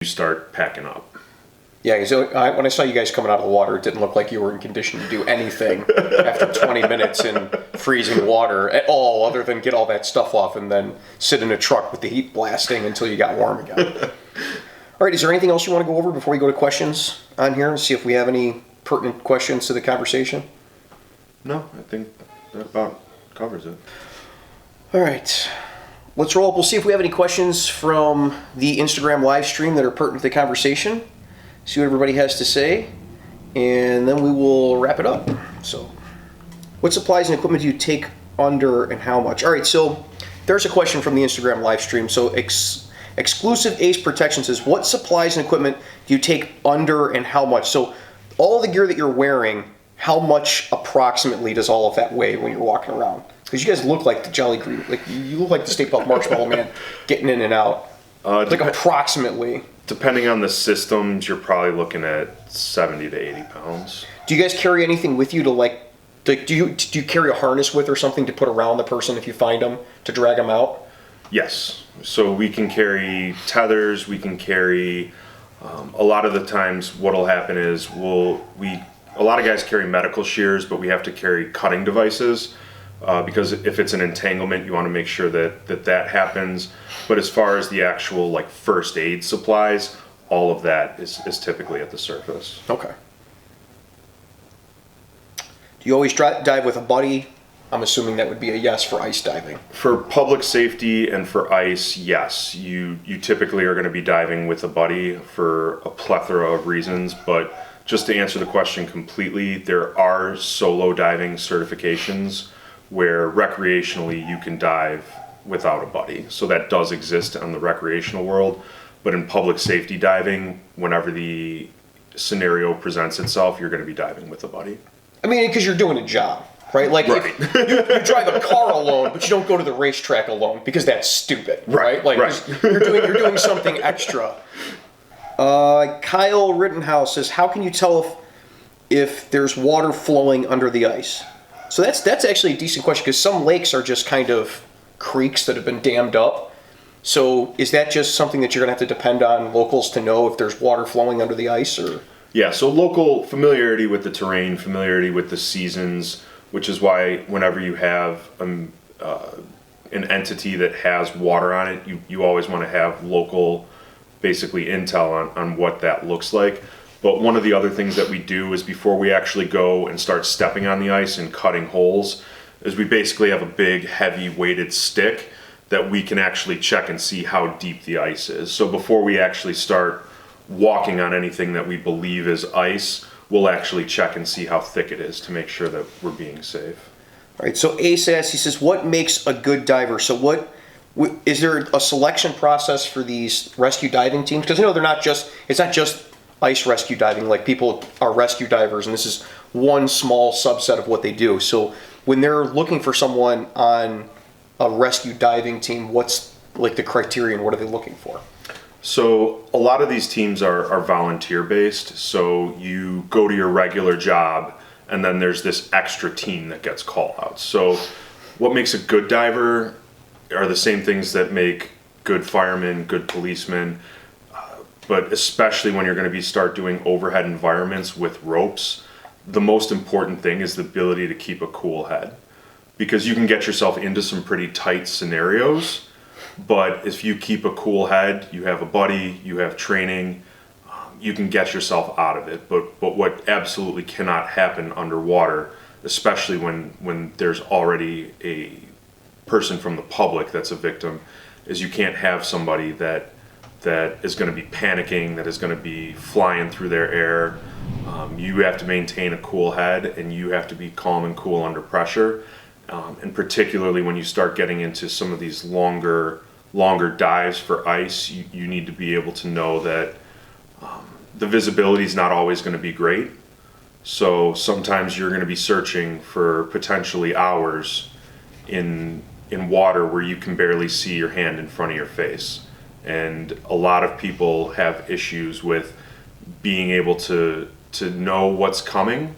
you start packing up. Yeah, so when I saw you guys coming out of the water, it didn't look like you were in condition to do anything after 20 minutes in freezing water at all, other than get all that stuff off and then sit in a truck with the heat blasting until you got warm again. All right, is there anything else you want to go over before we go to questions on here and see if we have any pertinent questions to the conversation? No, I think that about covers it. All right, let's roll up. We'll see if we have any questions from the Instagram live stream that are pertinent to the conversation. See what everybody has to say, and then we will wrap it up. So, what supplies and equipment do you take under and how much? All right, so there's a question from the Instagram live stream. So, Exclusive Ace Protection says, what supplies and equipment do you take under and how much? So, all the gear that you're wearing, how much approximately does all of that weigh when you're walking around? Because you guys look like the Jolly Green, like you look like the Stay Puft Marshmallow Man getting in and out. Like approximately. Depending on the systems, you're probably looking at 70 to 80 pounds. Do you guys carry anything with you do you carry a harness with or something to put around the person if you find them to drag them out? Yes. So we can carry tethers, we can carry, a lot of the times what'll happen is a lot of guys carry medical shears, but we have to carry cutting devices. Because if it's an entanglement, you want to make sure that happens. But as far as the actual like first aid supplies, all of that is typically at the surface. Okay. Do you always dive with a buddy? I'm assuming that would be a yes for ice diving. For public safety and for ice, yes. You typically are going to be diving with a buddy for a plethora of reasons. But just to answer the question completely, there are solo diving certifications where recreationally you can dive without a buddy. So that does exist on the recreational world, but in public safety diving, whenever the scenario presents itself, you're going to be diving with a buddy. I mean, because you're doing a job, right? Like right. You drive a car alone, but you don't go to the racetrack alone because that's stupid, right? Like right. You're doing something extra. Kyle Rittenhouse says, how can you tell if there's water flowing under the ice? So that's actually a decent question because some lakes are just kind of creeks that have been dammed up. So is that just something that you're going to have to depend on locals to know if there's water flowing under the ice? Or yeah, so local familiarity with the terrain, familiarity with the seasons, which is why whenever you have an entity that has water on it, you always want to have local basically intel on what that looks like. But one of the other things that we do is before we actually go and start stepping on the ice and cutting holes, is we basically have a big, heavy weighted stick that we can actually check and see how deep the ice is. So before we actually start walking on anything that we believe is ice, we'll actually check and see how thick it is to make sure that we're being safe. All right, so Ace asks, he says, what makes a good diver? So is there a selection process for these rescue diving teams? Because it's not just ice rescue diving, like people are rescue divers, and this is one small subset of what they do. So when they're looking for someone on a rescue diving team, what's like the criterion? What are they looking for? So a lot of these teams are volunteer based. So you go to your regular job and then there's this extra team that gets call outs. So what makes a good diver are the same things that make good firemen, good policemen. But especially when you're going to start doing overhead environments with ropes, the most important thing is the ability to keep a cool head. Because you can get yourself into some pretty tight scenarios, but if you keep a cool head, you have a buddy, you have training, you can get yourself out of it. But what absolutely cannot happen underwater, especially when there's already a person from the public that's a victim, is you can't have somebody that is going to be panicking, that is going to be flying through their air. You have to maintain a cool head and you have to be calm and cool under pressure. And particularly when you start getting into some of these longer dives for ice, you need to be able to know that the visibility is not always going to be great. So sometimes you're going to be searching for potentially hours in water where you can barely see your hand in front of your face. And a lot of people have issues with being able to know what's coming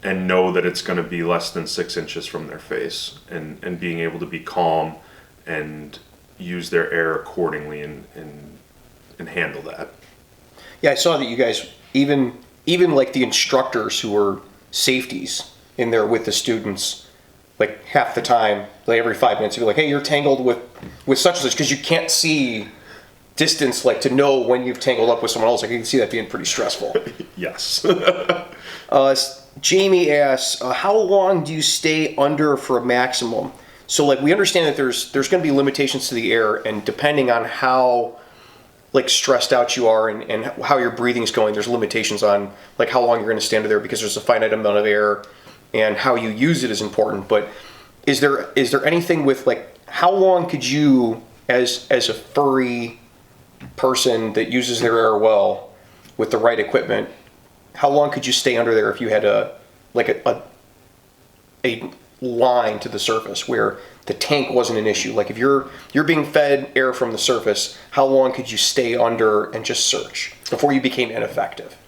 and know that it's going to be less than 6 inches from their face, and being able to be calm and use their air accordingly and handle that. Yeah, I saw that you guys, even like the instructors who were safeties in there with the students, like half the time, like every 5 minutes, you'd be like, hey, you're tangled with such and such, because you can't see distance, like to know when you've tangled up with someone else. Like you can see that being pretty stressful. Yes. Jamie asks, how long do you stay under for a maximum? So like we understand that there's going to be limitations to the air, and depending on how like stressed out you are and how your breathing's going, there's limitations on like how long you're going to stay under there, because there's a finite amount of air, and how you use it is important. But is there anything with like how long could you, as a furry person that uses their air well with the right equipment, how long could you stay under there if you had a line to the surface where the tank wasn't an issue? Like if you're being fed air from the surface, how long could you stay under and just search before you became ineffective?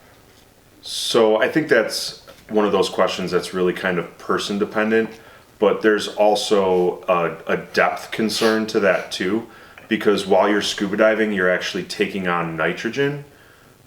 So I think that's one of those questions that's really kind of person dependent, but there's also a depth concern to that too, because while you're scuba diving, you're actually taking on nitrogen.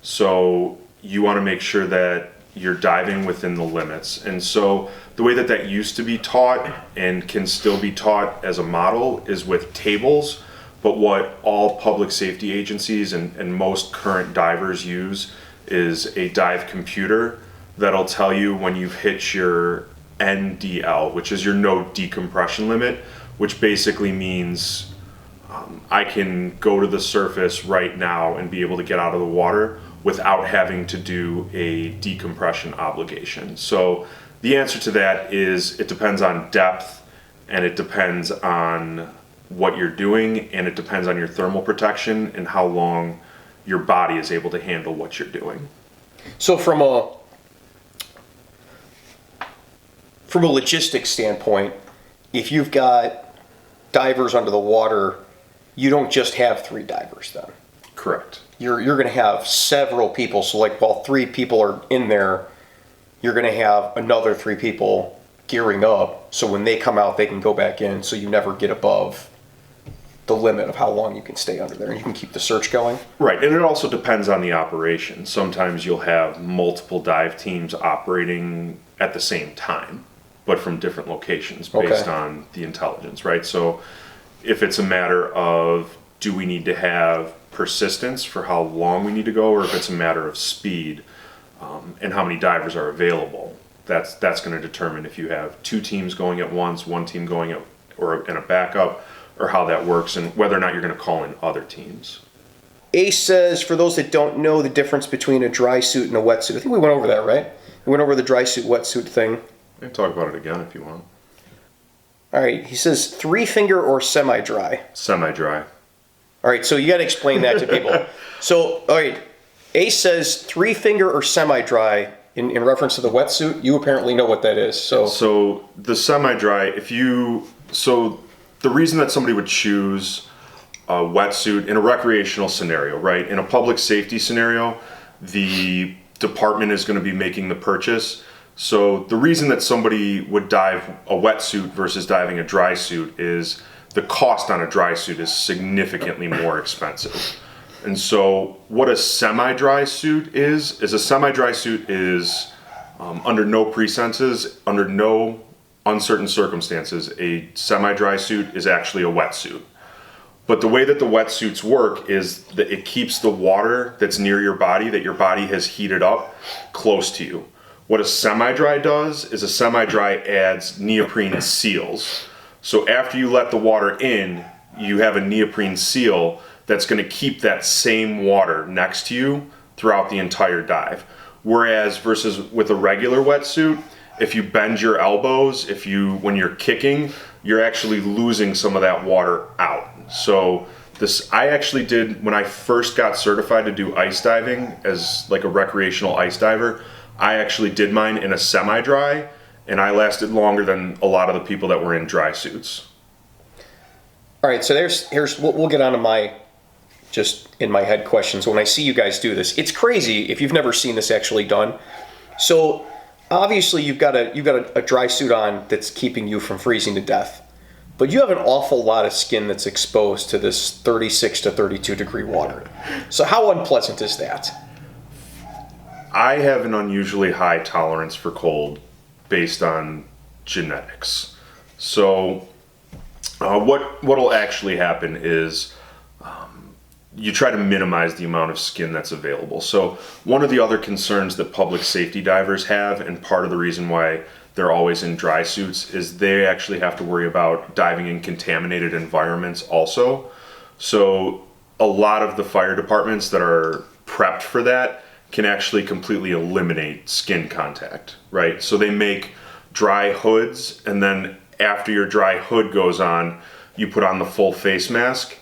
So you want to make sure that you're diving within the limits. And so the way that used to be taught and can still be taught as a model is with tables. But what all public safety agencies and most current divers use is a dive computer that'll tell you when you've hit your NDL, which is your no decompression limit, which basically means I can go to the surface right now and be able to get out of the water without having to do a decompression obligation. So the answer to that is it depends on depth, and it depends on what you're doing, and it depends on your thermal protection and how long your body is able to handle what you're doing. So from a logistics standpoint, if you've got divers under the water, you don't just have 3 divers then. Correct. You're going to have several people. So like while 3 people are in there, you're going to have another 3 people gearing up. So when they come out, they can go back in. So you never get above the limit of how long you can stay under there, and you can keep the search going. Right, and it also depends on the operation. Sometimes you'll have multiple dive teams operating at the same time, but from different locations based on the intelligence, right? So if it's a matter of do we need to have persistence for how long we need to go, or if it's a matter of speed and how many divers are available, that's going to determine if you have 2 teams going at once, 1 team going at, or in a backup, or how that works, and whether or not you're going to call in other teams. Ace says, for those that don't know the difference between a dry suit and a wetsuit, I think we went over that, right? We went over the dry suit, wetsuit thing. I can talk about it again if you want. All right, he says 3-finger or semi-dry. Semi-dry. All right, so you got to explain that to people. So, all right, Ace says 3-finger or semi-dry in reference to the wetsuit. You apparently know what that is. So the semi-dry, the reason that somebody would choose a wetsuit in a recreational scenario, right? In a public safety scenario, the department is going to be making the purchase. So the reason that somebody would dive a wetsuit versus diving a dry suit is the cost on a dry suit is significantly more expensive. And so what a semi-dry suit is a semi-dry suit is under no pretenses, under no uncertain circumstances, a semi-dry suit is actually a wetsuit. But the way that the wetsuits work is that it keeps the water that's near your body, that your body has heated up, close to you. What a semi-dry does is a semi-dry adds neoprene seals. So after you let the water in, you have a neoprene seal that's going to keep that same water next to you throughout the entire dive. Whereas versus with a regular wetsuit, if you bend your elbows, when you're kicking, you're actually losing some of that water out. So I actually did, when I first got certified to do ice diving as like a recreational ice diver, I actually did mine in a semi-dry, and I lasted longer than a lot of the people that were in dry suits. All right, so we'll get on to my, just in my head questions. When I see you guys do this, it's crazy if you've never seen this actually done. So obviously you've got a dry suit on that's keeping you from freezing to death, but you have an awful lot of skin that's exposed to this 36 to 32 degree water. So how unpleasant is that? I have an unusually high tolerance for cold based on genetics. So what'll actually happen is you try to minimize the amount of skin that's available. So one of the other concerns that public safety divers have, and part of the reason why they're always in dry suits, is they actually have to worry about diving in contaminated environments also. So a lot of the fire departments that are prepped for that can actually completely eliminate skin contact, right? So they make dry hoods, and then after your dry hood goes on, you put on the full face mask,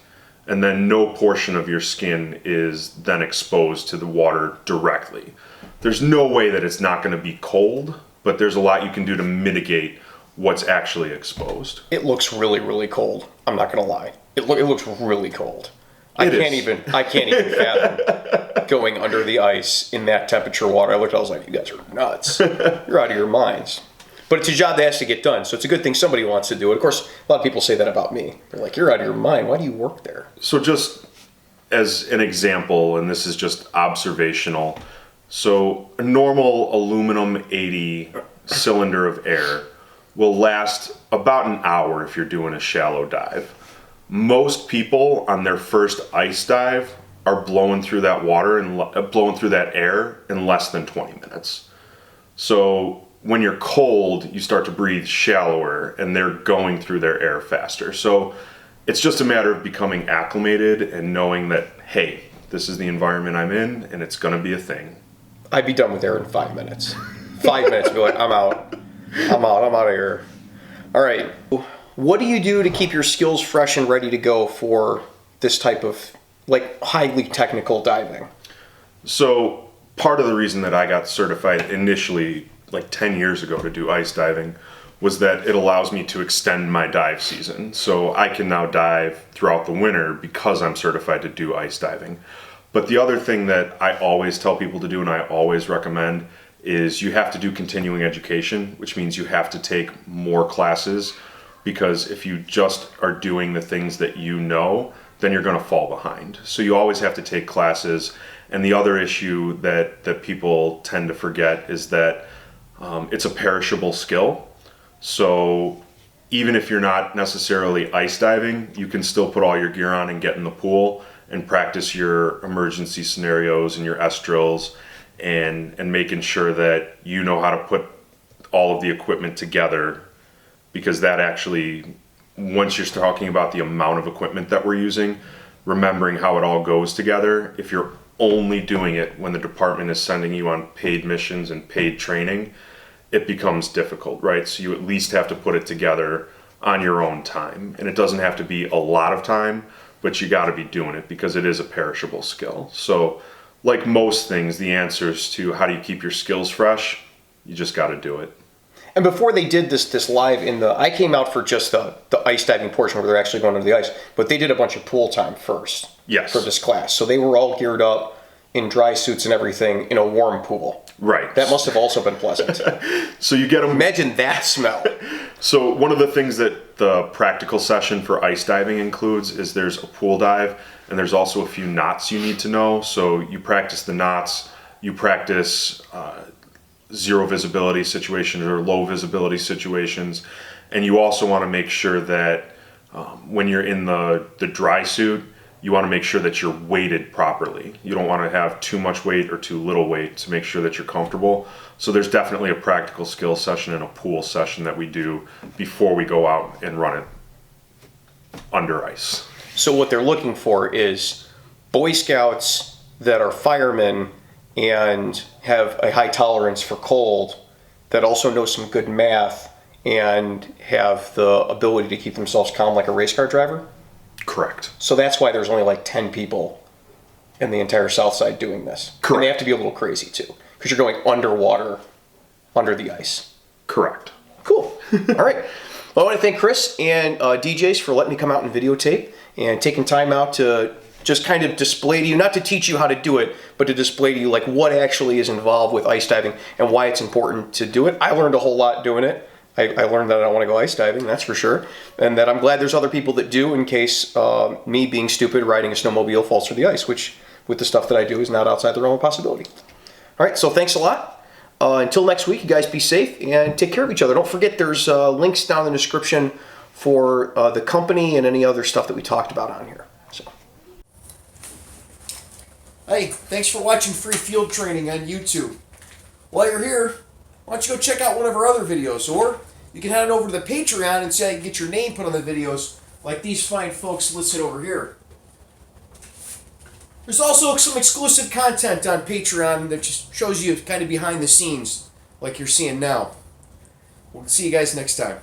and then no portion of your skin is then exposed to the water directly. There's no way that it's not going to be cold, but there's a lot you can do to mitigate what's actually exposed. It looks really, really cold. I'm not going to lie. It looks really cold. I can't even fathom going under the ice in that temperature water. I was like, you guys are nuts. You're out of your minds. But it's a job that has to get done, so it's a good thing somebody wants to do it. Of course, a lot of people say that about me. They're like, you're out of your mind. Why do you work there? So just as an example, and this is just observational, so a normal aluminum 80 cylinder of air will last about an hour if you're doing a shallow dive. Most people on their first ice dive are blowing through that water and blowing through that air in less than 20 minutes. So when you're cold, you start to breathe shallower, and they're going through their air faster. So it's just a matter of becoming acclimated and knowing that, hey, this is the environment I'm in, and it's going to be a thing. I'd be done with air in 5 minutes. 5 minutes, be like, I'm out of here. All right. What do you do to keep your skills fresh and ready to go for this type of like highly technical diving? So part of the reason that I got certified initially like 10 years ago to do ice diving was that it allows me to extend my dive season. So I can now dive throughout the winter because I'm certified to do ice diving. But the other thing that I always tell people to do, and I always recommend, is you have to do continuing education, which means you have to take more classes, because if you just are doing the things that you know, then you're going to fall behind. So you always have to take classes. And the other issue that people tend to forget is that it's a perishable skill. So even if you're not necessarily ice diving, you can still put all your gear on and get in the pool and practice your emergency scenarios and your S drills, and making sure that you know how to put all of the equipment together, because that actually, once you're talking about the amount of equipment that we're using, remembering how it all goes together, if you're only doing it when the department is sending you on paid missions and paid training, it becomes difficult, right? So you at least have to put it together on your own time. And it doesn't have to be a lot of time, but you got to be doing it because it is a perishable skill. So like most things, the answers to how do you keep your skills fresh, you just got to do it. And before they did this live I came out for just the ice diving portion where they're actually going under the ice, but they did a bunch of pool time first. Yes. For this class. So they were all geared up in dry suits and everything in a warm pool. Right. That must have also been pleasant. So you get them. Imagine that smell. So one of the things that the practical session for ice diving includes is there's a pool dive, and there's also a few knots you need to know. So you practice the knots, you practice zero visibility situations or low visibility situations, and you also want to make sure that when you're in the dry suit, you want to make sure that you're weighted properly. You don't want to have too much weight or too little weight to make sure that you're comfortable. So there's definitely a practical skill session and a pool session that we do before we go out and run it under ice. So what they're looking for is Boy Scouts that are firemen and have a high tolerance for cold, that also know some good math and have the ability to keep themselves calm like a race car driver? Correct. So that's why there's only like 10 people in the entire South Side doing this. Correct. And they have to be a little crazy too, because you're going underwater, under the ice. Correct. Cool. All right. Well, I want to thank Chris and DJs for letting me come out and videotape and taking time out to just kind of display to you, not to teach you how to do it, but to display to you like what actually is involved with ice diving and why it's important to do it. I learned a whole lot doing it. I learned that I don't want to go ice diving, that's for sure. And that I'm glad there's other people that do, in case me being stupid riding a snowmobile falls through the ice, which with the stuff that I do is not outside the realm of possibility. All right, so thanks a lot. Until next week, you guys be safe and take care of each other. Don't forget there's links down in the description for the company and any other stuff that we talked about on here. So, hey, thanks for watching Free Field Training on YouTube. While you're here, why don't you go check out one of our other videos, or you can head on over to the Patreon and see how you can get your name put on the videos like these fine folks listed over here. There's also some exclusive content on Patreon that just shows you kind of behind the scenes like you're seeing now. We'll see you guys next time.